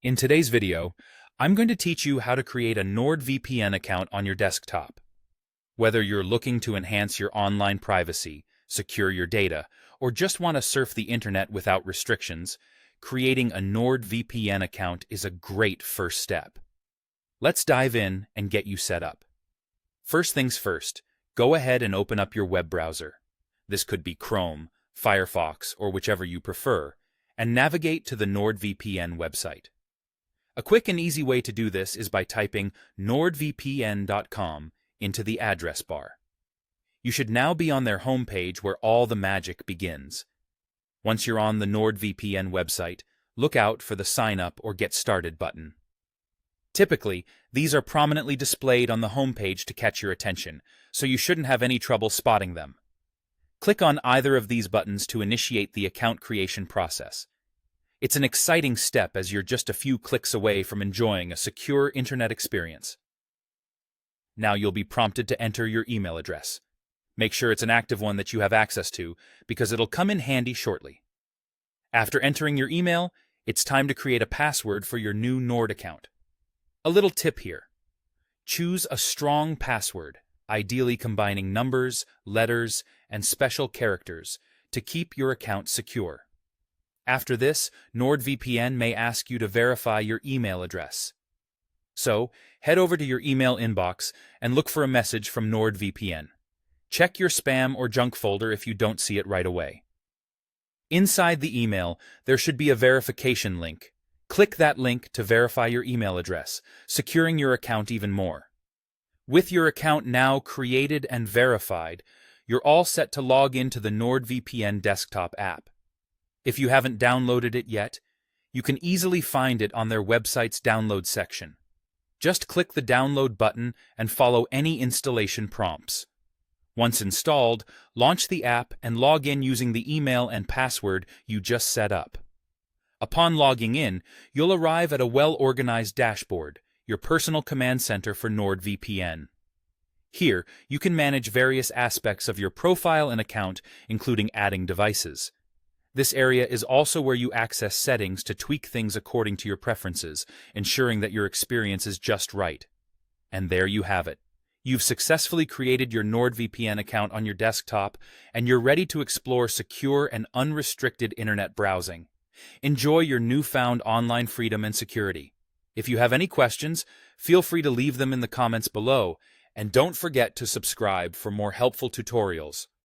In today's video, I'm going to teach you how to create a NordVPN account on your desktop. Whether you're looking to enhance your online privacy, secure your data, or just want to surf the internet without restrictions, creating a NordVPN account is a great first step. Let's dive in and get you set up. First things first, go ahead and open up your web browser. This could be Chrome, Firefox, or whichever you prefer, and navigate to the NordVPN website. A quick and easy way to do this is by typing nordvpn.com into the address bar. You should now be on their homepage where all the magic begins. Once you're on the NordVPN website, look out for the Sign Up or Get Started button. Typically, these are prominently displayed on the homepage to catch your attention, so you shouldn't have any trouble spotting them. Click on either of these buttons to initiate the account creation process. It's an exciting step as you're just a few clicks away from enjoying a secure internet experience. Now you'll be prompted to enter your email address. Make sure it's an active one that you have access to, because it'll come in handy shortly. After entering your email, it's time to create a password for your new Nord account. A little tip here. Choose a strong password, ideally combining numbers, letters, and special characters, to keep your account secure. After this, NordVPN may ask you to verify your email address. So, head over to your email inbox and look for a message from NordVPN. Check your spam or junk folder if you don't see it right away. Inside the email, there should be a verification link. Click that link to verify your email address, securing your account even more. With your account now created and verified, you're all set to log into the NordVPN desktop app. If you haven't downloaded it yet, you can easily find it on their website's download section. Just click the download button and follow any installation prompts. Once installed, launch the app and log in using the email and password you just set up. Upon logging in, you'll arrive at a well-organized dashboard, your personal command center for NordVPN. Here, you can manage various aspects of your profile and account, including adding devices. This area is also where you access settings to tweak things according to your preferences, ensuring that your experience is just right. And there you have it. You've successfully created your NordVPN account on your desktop, and you're ready to explore secure and unrestricted internet browsing. Enjoy your newfound online freedom and security. If you have any questions, feel free to leave them in the comments below, and don't forget to subscribe for more helpful tutorials.